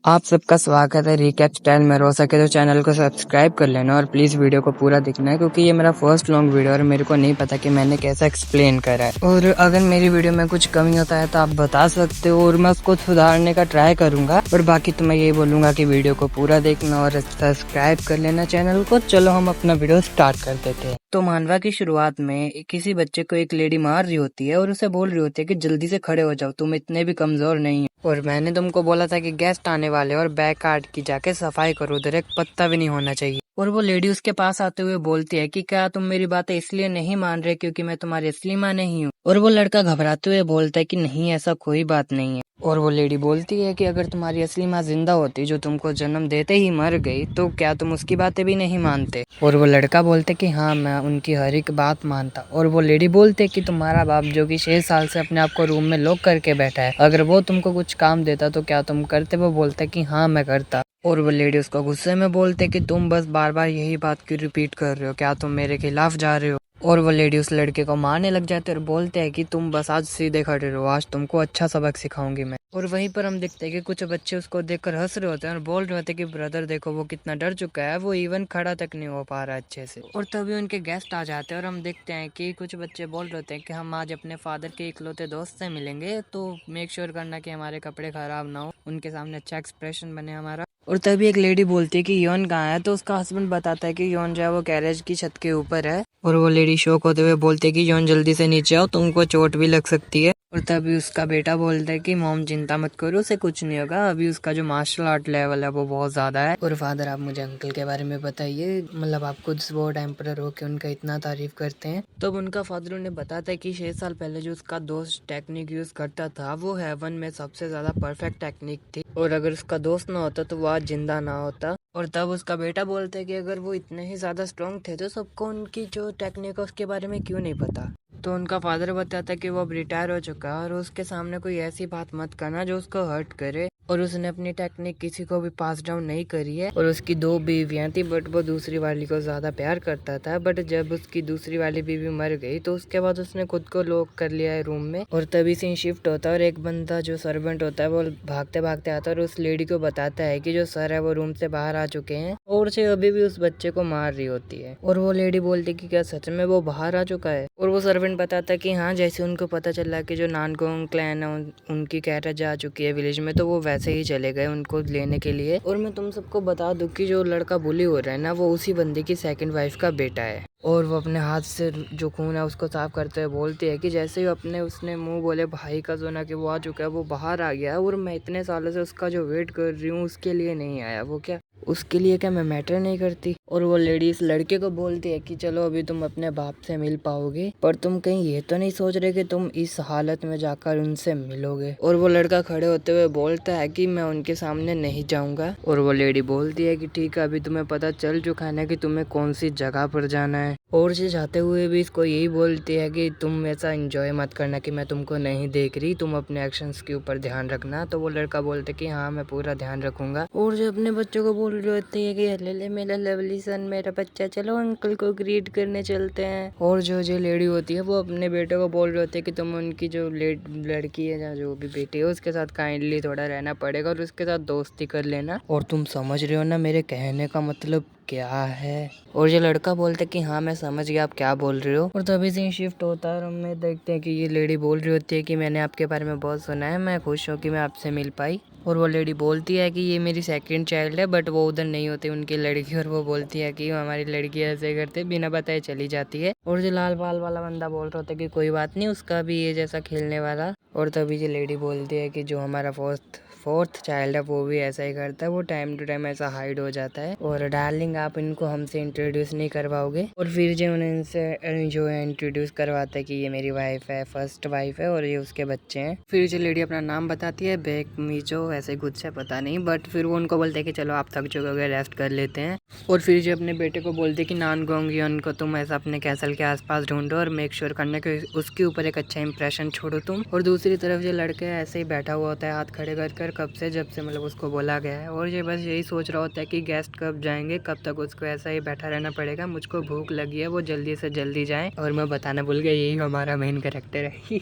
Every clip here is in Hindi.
आप सबका स्वागत है रिकैप स्टाइल में। हो सके तो चैनल को सब्सक्राइब कर लेना और प्लीज वीडियो को पूरा देखना है, क्योंकि ये मेरा फर्स्ट लॉन्ग वीडियो है और मेरे को नहीं पता कि मैंने कैसा एक्सप्लेन करा है। और अगर मेरी वीडियो में कुछ कमी होता है तो आप बता सकते हो और मैं उसको सुधारने का ट्राई करूंगा। और बाकी तो मैं यही बोलूंगा कि वीडियो को पूरा देखना और सब्सक्राइब कर लेना चैनल को। चलो हम अपना वीडियो स्टार्ट कर देते हैं। तो मानवा की शुरुआत में किसी बच्चे को एक लेडी मार रही होती है और उसे बोल रही होती है कि जल्दी से खड़े हो जाओ, तुम इतने भी कमजोर नहीं हो। और मैंने तुमको बोला था कि गेस्ट आने वाले और बैक काट की जाके सफाई करो, उधर एक पत्ता भी नहीं होना चाहिए। और वो लेडी उसके पास आते हुए बोलती है कि क्या तुम मेरी बातें इसलिए नहीं मान रहे क्योंकि मैं तुम्हारी असली माँ नहीं हूँ। और वो लड़का घबराते हुए बोलता है कि नहीं, ऐसा कोई बात नहीं है। और वो लेडी बोलती है कि अगर तुम्हारी असली माँ जिंदा होती जो तुमको जन्म देते ही मर गई तो क्या तुम उसकी बातें भी नहीं मानते। और वो लड़का बोलते कि हाँ, मैं उनकी हर एक बात मानता। और वो लेडी बोलते कि तुम्हारा बाप जो कि 6 साल से अपने आप को रूम में लॉक करके बैठा है, अगर वो तुमको कुछ काम देता तो क्या तुम करते। वो बोलता कि हाँ मैं करता। और वो लेडी उसको गुस्से में बोलते कि तुम बस बार बार यही बात क्यों रिपीट कर रहे हो, क्या तुम मेरे खिलाफ जा रहे हो। और वो लेडी उस लड़के को मारने लग जाते और बोलते हैं कि तुम बस आज सीधे खड़े रहो, आज तुमको अच्छा सबक सिखाऊंगी मैं। और वहीं पर हम देखते हैं कि कुछ बच्चे उसको देखकर हंस रहे होते हैं और बोल रहे होते हैं कि ब्रदर देखो वो कितना डर चुका है, वो इवन खड़ा तक नहीं हो पा रहा अच्छे से। और तभी उनके गेस्ट आ जाते हैं और हम देखते हैं कि कुछ बच्चे बोल रहे होते हैं कि हम आज अपने फादर के इकलौते दोस्त से मिलेंगे, तो मेक श्योर करना कि हमारे कपड़े खराब ना हो, उनके सामने अच्छा एक्सप्रेशन बने हमारा। और तभी एक लेडी बोलती है कि योन कहाँ है, तो उसका हस्बैंड बताता है कि योन जो है वो गैरेज की छत के ऊपर है। और वो लेडी शॉक होते हुए बोलती है कि योन जल्दी से नीचे आओ, तुमको चोट भी लग सकती है। और तभी उसका बेटा बोलता है कि मॉम चिंता मत करो, उसे कुछ नहीं होगा, अभी उसका जो मार्शल आर्ट लेवल है वो बहुत ज्यादा है। और फादर आप मुझे अंकल के बारे में बताइए, मतलब आप खुद स्पोर्ट एम्परर हो के उनका इतना तारीफ करते हैं। तब उनका फादर उन्हें बताता है कि 6 साल पहले जो उसका दोस्त टेक्निक यूज करता था वो हेवन में सबसे ज्यादा परफेक्ट टेक्निक थी, और अगर उसका दोस्त ना होता तो वो आज जिंदा ना होता। और तब उसका बेटा बोलता है कि अगर वो इतने ही ज्यादा स्ट्रॉन्ग थे तो सबको उनकी जो टेक्निक है उसके बारे में क्यों नहीं पता। तो उनका फादर बताता है कि वो अब रिटायर हो चुका है और उसके सामने कोई ऐसी बात मत करना जो उसको हर्ट करे। और उसने अपनी टेक्निक किसी को भी पास डाउन नहीं करी है। और उसकी 2 बीवियां थी, बट वो दूसरी वाली को ज्यादा प्यार करता था। बट जब उसकी दूसरी वाली बीवी मर गई तो उसके बाद उसने खुद को लॉक कर लिया है रूम में। और तभी सीन शिफ्ट होता है और एक बंदा जो सर्वेंट होता है वो भागते भागते आता है और उस लेडी को बताता है कि जो सर है वो रूम से बाहर आ चुके हैं और से अभी भी उस बच्चे को मार रही होती है। और वो लेडी बोलती है कि क्या सच में वो बाहर आ चुका है। और वो सर्वेंट बताता है कि हाँ, जैसे उनको पता चला कि जो नानगोंग क्लैन है उनकी कैरेज आ चुकी है विलेज में, तो वो वैसे ही चले गए उनको लेने के लिए। और मैं तुम सबको बता दूं कि जो लड़का बुली हो रहा है ना, वो उसी बंदे की सेकंड वाइफ का बेटा है। और वो अपने हाथ से जो खून है उसको साफ करते हुए बोलती है कि जैसे ही अपने उसने मुंह बोले भाई का सोना कि वो आ चुका है, वो बाहर आ गया और मैं इतने सालों से उसका जो वेट कर रही हूँ उसके लिए नहीं आया। वो क्या, उसके लिए क्या मैं मैटर नहीं करती। और वो लेडी इस लड़के को बोलती है कि चलो अभी तुम अपने बाप से मिल पाओगे, पर तुम कहीं ये तो नहीं सोच रहे कि तुम इस हालत में जाकर उनसे मिलोगे। और वो लड़का खड़े होते हुए बोलता है कि मैं उनके सामने नहीं जाऊंगा। और वो लेडी बोलती है कि ठीक है, अभी तुम्हें पता चल चुका है ना कि तुम्हें कौन सी जगह पर जाना है। और से जाते हुए भी इसको यही बोलती है कि तुम ऐसा एंजॉय मत करना कि मैं तुमको नहीं देख रही, तुम अपने एक्शंस के ऊपर ध्यान रखना। तो वो लड़का बोलता है कि हाँ मैं पूरा ध्यान रखूंगा। और जो अपने बच्चों को बोल रही होती है कि ले ले मेरा लवली सन, मेरा बच्चा, चलो अंकल को ग्रीट करने चलते हैं। और जो लेडी होती है वो अपने बेटे को बोल रही होती है कि तुम उनकी जो लड़की है या जो भी बेटी है उसके साथ काइंडली थोड़ा रहना पड़ेगा और उसके साथ दोस्ती कर लेना। और तुम समझ रहे हो ना मेरे कहने का मतलब क्या है। और ये लड़का बोलता है कि हाँ मैं समझ गया आप क्या बोल रहे हो। और तभी से शिफ्ट होता है और हमें देखते हैं कि ये लेडी बोल रही होती है कि मैंने आपके बारे में बहुत सुना है, मैं खुश हूँ कि मैं आपसे मिल पाई। और वो लेडी बोलती है कि ये मेरी सेकंड चाइल्ड है, बट वो उधर नहीं होती उनकी लड़की। और वो बोलती है कि हमारी लड़की ऐसे करते बिना बताए चली जाती है। और जो लाल बाल वाला बंदा बोल रहा होता है कि कोई बात नहीं, उसका भी ये जैसा खेलने वाला। और तभी ये लेडी बोलती है कि जो हमारा फोर्थ चाइल्ड है वो भी ऐसा ही करता है, वो टाइम टू टाइम ऐसा हाइड हो जाता है। और डार्लिंग आप इनको हमसे इंट्रोड्यूस नहीं करवाओगे। और फिर जो उन्हें इनसे जो है इंट्रोड्यूस करवाता है कि ये मेरी वाइफ है, फर्स्ट वाइफ है और ये उसके बच्चे हैं। फिर जो लेडी अपना नाम बताती है, बेक मीचो ऐसे कुछ से पता नहीं, बट फिर वो उनको बोलते हैं कि चलो आप थक चुके हो, रेस्ट कर लेते हैं। और फिर जो अपने बेटे को बोलते हैं कि नानगोंग को तुम ऐसा अपने कैसल के आसपास ढूंढो और मेक श्योर करने के उसके ऊपर एक अच्छा इंप्रेशन छोड़ो तुम। और दूसरी तरफ जो लड़के ऐसे ही बैठा हुआ होता है हाथ खड़े कर कब से, जब से मतलब उसको बोला गया है। और ये बस यही सोच रहा होता है कि गेस्ट कब जाएंगे, कब तक उसको ऐसा ही बैठा रहना पड़ेगा। मुझको भूख लगी है, वो जल्दी से जल्दी जाए। और मैं बताना भूल गया, यही हमारा मेन कैरेक्टर है।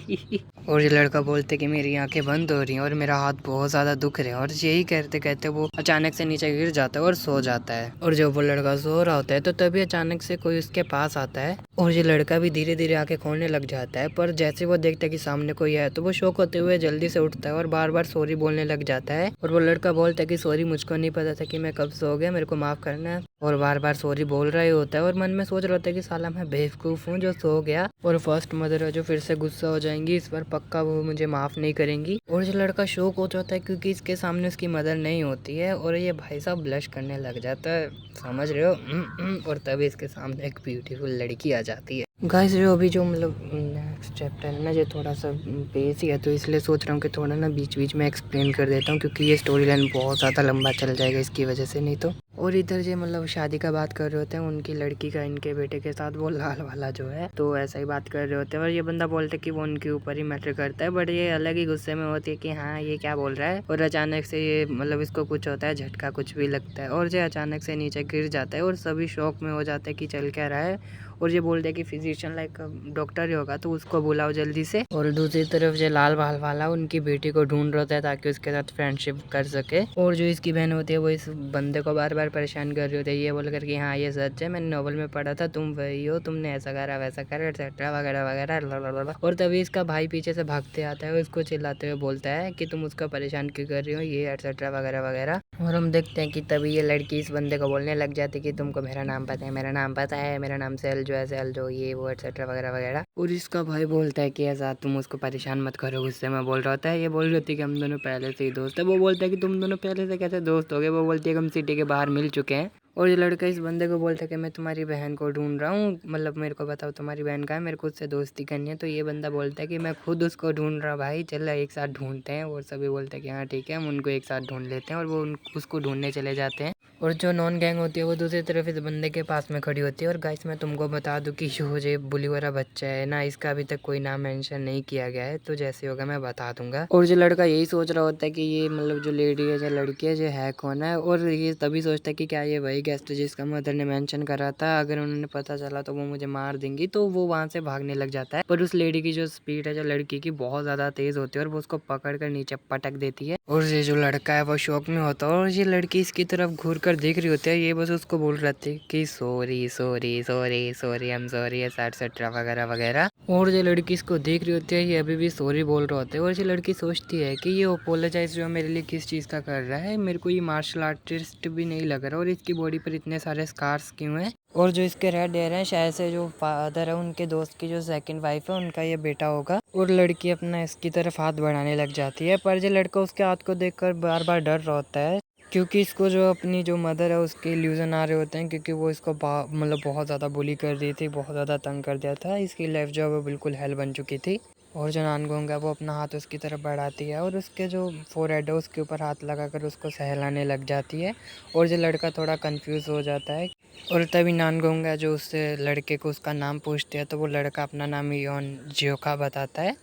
और ये लड़का बोलते कि मेरी आंखें बंद हो रही हैं और मेरा हाथ बहुत ज़्यादा दुख रहा है। और यही कहते कहते वो अचानक से नीचे गिर जाता है और सो जाता है। और जब वो लड़का सो रहा होता है तो तभी अचानक से कोई उसके पास आता है और ये लड़का भी धीरे धीरे आंखें खोलने लग जाता है। पर जैसे वो देखता है कि सामने कोई है तो वो शॉक होते हुए जल्दी से उठता है और बार बार सॉरी बोलने लग जाता है। और वो लड़का बोलता है कि सॉरी, मुझको नहीं पता था कि मैं कब सो गया, मेरे को माफ करना है। और बार बार सॉरी बोल रहा ही होता है और मन में सोच रहा होता है कि साला मैं बेवकूफ़ हूँ जो सो गया। और फर्स्ट मदर है जो फिर से गुस्सा हो जाएंगी, इस बार पक्का वो मुझे माफ़ नहीं करेंगी। और ये लड़का शौक हो जाता है क्योंकि इसके सामने उसकी मदर नहीं होती है और ये भाई साहब ब्लश करने लग जाता है, समझ रहे हो। और तभी इसके सामने एक ब्यूटीफुल लड़की आ जाती है। गाइस जो अभी जो मतलब नेक्स्ट चैप्टर है ना, ये थोड़ा सा बेस ही है तो इसलिए सोच रहा हूँ कि थोड़ा ना बीच बीच में एक्सप्लेन कर देता हूँ क्योंकि ये स्टोरी लाइन बहुत ज़्यादा लंबा चल जाएगा इसकी वजह से, नहीं तो। और इधर ये मतलब शादी का बात कर रहे होते हैं उनकी लड़की का इनके बेटे के साथ, वो लाल वाला जो है, तो ऐसा ही बात कर रहे होते हैं। और ये बंदा बोलता है कि वो उनके ऊपर ही मैटर करता है, बट ये अलग ही गुस्से में होती है कि हाँ ये क्या बोल रहा है। और अचानक से ये मतलब इसको कुछ होता है, झटका कुछ भी लगता है और ये अचानक से नीचे गिर जाता है और सभी शौक में हो जाता है कि चल क्या रहा है। और ये बोलते हैं कि फिजिशियन लाइक डॉक्टर ही होगा तो उसको बुलाओ जल्दी से। और दूसरी तरफ ये लाल बाल वाला उनकी बेटी को ढूंढ रहा है ताकि उसके साथ फ्रेंडशिप कर सके। और जो इसकी बहन होती है वो इस बंदे को बार बार परेशान कर रही होती है ये बोल कर कि हाँ ये सच है, मैंने नॉवल में पढ़ा था, तुम वही हो, तुमने ऐसा करा वैसा करा एक्सेट्रा वगैरह वगैरह। और तभी इसका भाई पीछे से भागते आता है और इसको चिल्लाते हुए बोलता है कि तुम उसको परेशान क्यों कर रही हो, ये एक्सेट्रा वगैरह वगैरह। और हम देखते हैं कि तभी ये लड़की इस बंदे को बोलने लग जाती है कि तुमको मेरा नाम पता है, मेरा नाम पता है, मेरा नाम सेल जो है, सेल जो, ये वो एक्सेट्रा वगैरह वगैरह। और इसका भाई बोलता है कि ऐसा तुम उसको परेशान मत करो, गुस्से में बोल रहा होता है। ये बोल रही होती है कि हम दोनों पहले से ही दोस्त है। वो बोलता है कि तुम दोनों पहले से कैसे दोस्त हो गए। वो बोलती है कि हम सिटी के बाहर मिल चुके हैं। और ये लड़का इस बंदे को बोलता है कि मैं तुम्हारी बहन को ढूंढ रहा हूँ, मतलब मेरे को बताओ तुम्हारी बहन कहाँ है, मेरे को उससे दोस्ती करनी है। तो ये बंदा बोलता है कि मैं खुद उसको ढूंढ रहा भाई, चल एक साथ ढूंढते हैं। और सभी बोलते हैं कि हाँ ठीक है, हम उनको एक साथ ढूंढ लेते हैं। और वो उसको ढूंढने चले जाते हैं। और जो नॉन गैंग होती है वो दूसरी तरफ इस बंदे के पास में खड़ी होती है। और गाइस मैं तुमको बता दूं कि जो बुली वाला बच्चा है ना, इसका अभी तक कोई नाम मेंशन नहीं किया गया है, तो जैसे होगा मैं बता दूंगा। और जो लड़का यही सोच रहा होता है कि ये मतलब जो लेडी है, जो लड़की है, जो है कौन है। और ये तभी सोचता है कि क्या ये वही गेस्ट है जिसका मदर ने मेंशन करा था, अगर उन्होंने पता चला तो वो मुझे मार देंगी। तो वो वहां से भागने लग जाता है। पर उस लेडी की जो स्पीड है, जो लड़की की, बहुत ज्यादा तेज होती है और वो उसको पकड़ कर नीचे पटक देती है। और ये जो लड़का है वो शौक में होता है और ये लड़की इसकी तरफ घूर कर देख रही होती है। ये बस उसको बोल रहे थे कि sorry sorry sorry sorry, I am sorry, etcetera वगैरह वगैरह। और ये लड़की इसको देख रही होती है, ये अभी भी सॉरी बोल रहा होता है। और ये लड़की सोचती है कि ये अपोलोजाइज जो मेरे लिए किस चीज़ का कर रहा है, मेरे को ये मार्शल आर्टिस्ट भी नहीं लग रहा और इसकी बॉडी पर इतने सारे स्कार्स क्यों हैं। और जो इसके रेड हेयर हैं, शायद से जो फादर है उनके दोस्त की जो सेकंड वाइफ है उनका ये बेटा होगा। और लड़की अपना इसकी तरफ हाथ बढ़ाने लग जाती है, पर ये लड़का उसके हाथ को देखकर बार बार डर रहा होता है क्योंकि इसको जो अपनी जो मदर है उसके इल्यूजन आ रहे होते हैं, क्योंकि वो इसको मतलब बहुत ज़्यादा बुली कर दी थी, बहुत ज़्यादा तंग कर दिया था। इसकी लाइफ जो है वो बिल्कुल हेल बन चुकी थी। और जो नानगोंग है वो अपना हाथ उसकी तरफ बढ़ाती है और उसके जो फोरहेड है उसके ऊपर हाथ लगाकर उसको सहलाने लग जाती है। और जो लड़का थोड़ा कंफ्यूज हो जाता है। और तभी नानगोंग है जो उससे लड़के को उसका नाम पूछते हैं तो वो लड़का अपना नाम योन जियोका बताता है।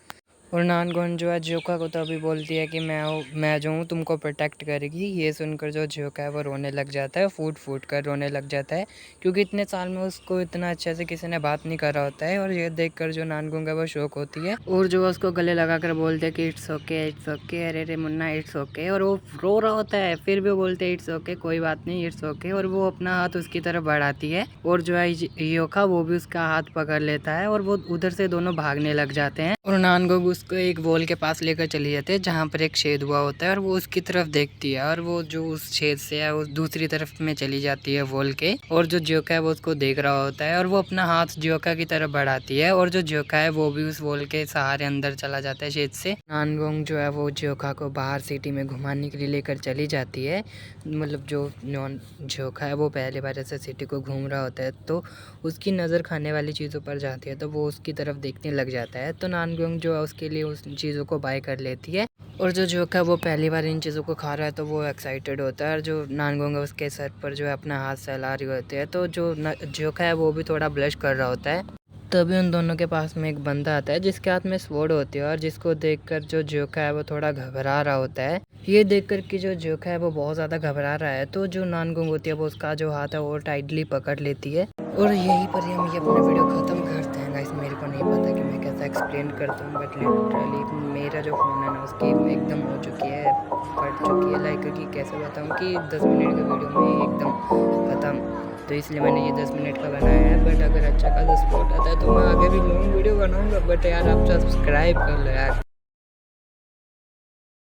और नानगोन जो है जियोका को तो अभी बोलती है कि मैं जो हूँ तुमको प्रोटेक्ट करेगी। ये सुनकर जो जियोका है वो रोने लग जाता है, फूट फूट कर रोने लग जाता है क्योंकि इतने साल में उसको इतना अच्छे से किसी ने बात नहीं करा होता है। और ये देखकर जो नानगोंग है वो शौक होती है और जो उसको गले लगाकर बोलते हैं कि इट्स ओके, अरे रे मुन्ना इट्स ओके। और वो रो रहा होता है फिर भी बोलते हैं इट्स ओके, कोई बात नहीं, इट्स ओके। और वो अपना हाथ उसकी तरफ बढ़ाती है और जो है जियोका वो भी उसका हाथ पकड़ लेता है और वो उधर से दोनों भागने लग जाते हैं। और नानगोंग उसको एक वॉल के पास लेकर चली जाती है जहाँ पर एक छेद हुआ होता है और वो उसकी तरफ देखती है और वो जो उस छेद से है वो दूसरी तरफ में चली जाती है वॉल के। और जो जियोका है वो उसको देख रहा होता है और वो अपना हाथ जियोका की तरफ बढ़ाती है और जो जियोका है वो भी उस वॉल के सहारे अंदर चला जाता है छेद से। नानगोंग जो है वो जियोका को बाहर सिटी में घुमाने के लिए लेकर चली जाती है। मतलब जो नॉन जियोका है वो पहली बार ऐसे सिटी को घूम रहा होता है तो उसकी नज़र खाने वाली चीज़ों पर जाती है तो वो उसकी तरफ देखने लग जाता है। तो नानगोंग जो है उसके लिए उस चीज़ों को बाय कर लेती है। और जो जोका है वो पहली बार इन चीज़ों को खा रहा है तो वो एक्साइटेड होता है और जो नानगोंग है उसके सर पर जो है अपना हाथ सहला रही होती है तो जो जोका है वो भी थोड़ा ब्लश कर रहा होता है। तभी उन दोनों के पास में एक बंदा आता है जिसके हाथ में स्वॉर्ड होती है और जिसको देखकर जो जोका है वो थोड़ा घबरा रहा होता है। ये देखकर कि जो जोका है वो बहुत ज़्यादा घबरा रहा है तो जो नानगोंग होती है वो उसका जो हाथ है वो टाइटली पकड़ लेती है। और यहीं पर ही हम ये अपना वीडियो ख़त्म करते हैं गाइस। मेरे को नहीं पता कि मैं कैसा एक्सप्लेन करता हूँ, बट लिटरली मेरा जो फ़ोन है ना उसकी एकदम हो चुकी है, फट चुकी है। लाइक कि कैसे बताऊँ कि 10 मिनट के वीडियो में एकदम ख़त्म। तो इसलिए मैंने ये 10 मिनट का बनाया है, बट अगर अच्छा खासा सपोर्ट आता है तो मैं आगे भी लॉन्ग वीडियो बनाऊँगा। बट यार आप सब्सक्राइब कर लो यार।